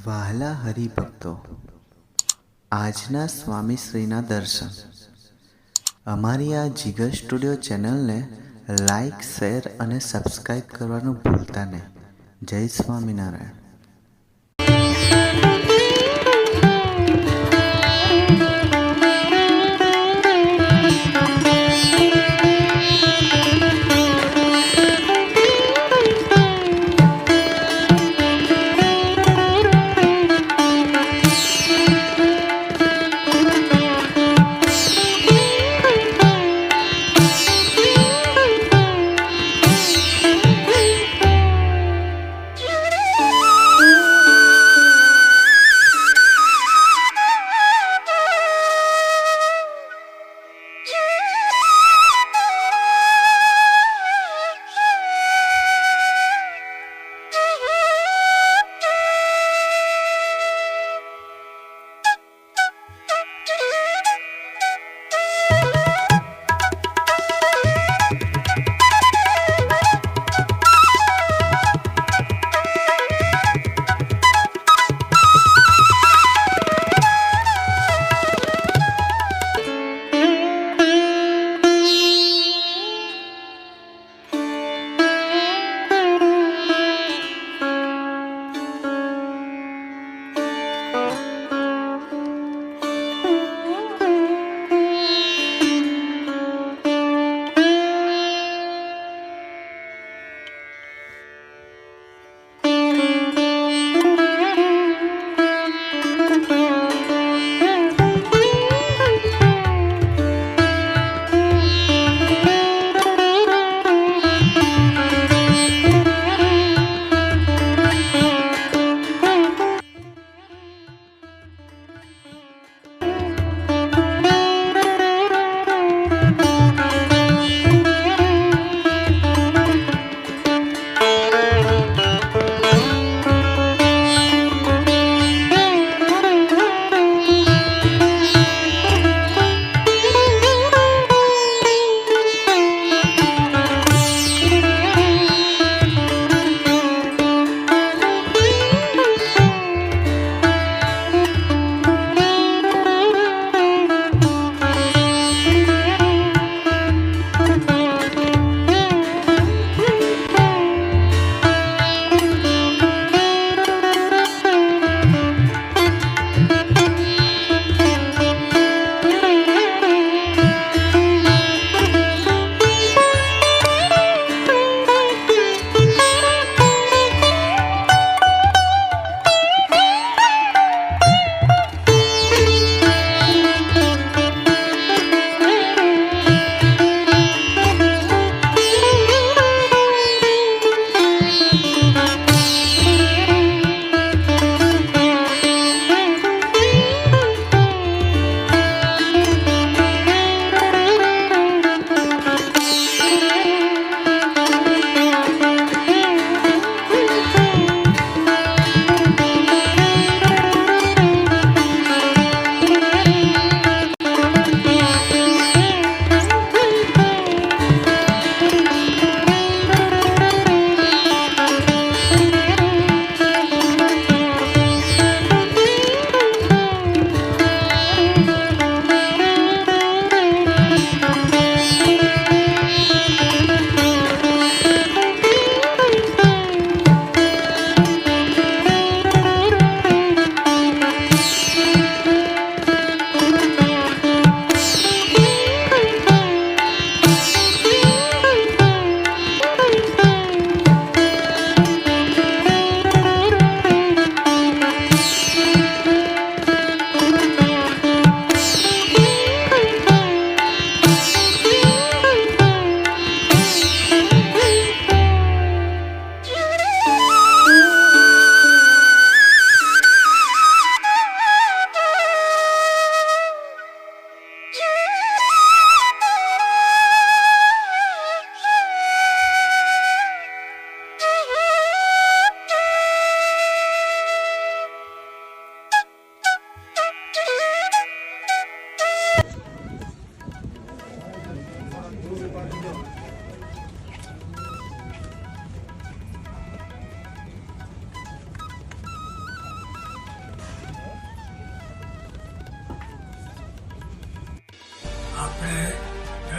વહાલા હરિભક્તો, આજના સ્વામીશ્રીના દર્શન. અમારી આ જીગર સ્ટુડિયો ચેનલને લાઈક, શેર અને સબસ્ક્રાઈબ કરવાનું ભૂલતા નહીં. જય સ્વામિનારાયણ.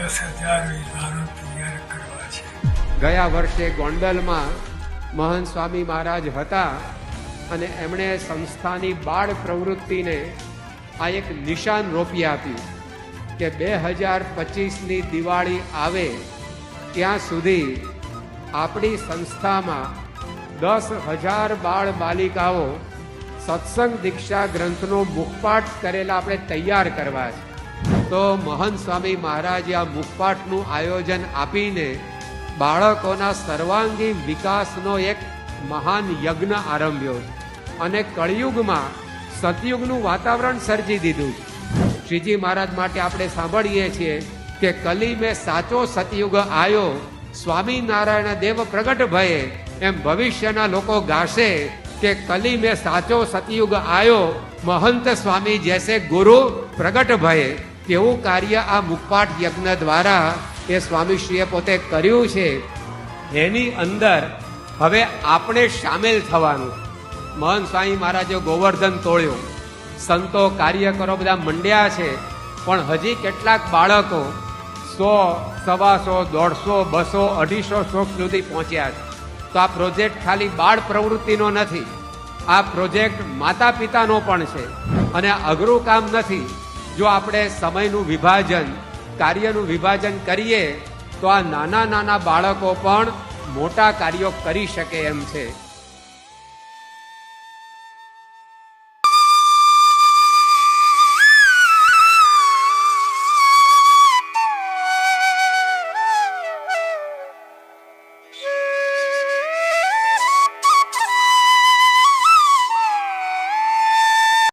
10,000 વિદ્વાનો તૈયાર કરવા છે. ગયા વર્ષે ગોંડલમાં મહંત સ્વામી મહારાજ હતા અને એમણે સંસ્થાની બાળ પ્રવૃત્તિને આ એક નિશાન રોપી આપ્યું કે 2025ની દિવાળી આવે ત્યાં સુધી આપણી સંસ્થામાં 10,000 બાળ બાલિકાઓ સત્સંગ દીક્ષા ગ્રંથનો મુખપાઠ કરેલા આપણે તૈયાર કરવા છે. તો મહંત સ્વામી મહારાજે આ મુખપાઠનું આયોજન આપીને બાળકોના સર્વાંગી વિકાસનો એક મહાન યજ્ઞ આરંભ્યો છે અને કળિયુગમાં સતયુગનું વાતાવરણ સર્જી દીધું છે. શ્રીજી મહારાજ માટે આપણે સાંભળીએ છીએ કે કલી મેં સાચો સતયુગ આયો, સ્વામિનારાયણ દેવ પ્રગટ ભયે. એમ ભવિષ્યના લોકો ગાશે કે કલી મેં સાચો સતયુગ આયો, મહંત સ્વામી જૈસે ગુરુ પ્રગટ ભયે. કેવું કાર્ય આ મુખપાઠ યજ્ઞ દ્વારા એ સ્વામીશ્રીએ પોતે કર્યું છે. એની અંદર હવે આપણે સામેલ થવાનું. મહંત સ્વામી મહારાજે ગોવર્ધન તોડ્યો, સંતો કાર્યકરો બધા મંડ્યા છે, પણ હજી કેટલાક બાળકો 100, 125, 150, 200, 250 શ્લોક સુધી પહોંચ્યા છે. તો આ પ્રોજેક્ટ ખાલી બાળ પ્રવૃત્તિનો નથી, આ પ્રોજેક્ટ માતા પિતાનો પણ છે અને અઘરું કામ નથી. જો આપણે સમયનું વિભાજન, કાર્યનું વિભાજન કરીએ તો આ નાના નાના બાળકો પણ મોટા કાર્યો કરી શકે એમ છે.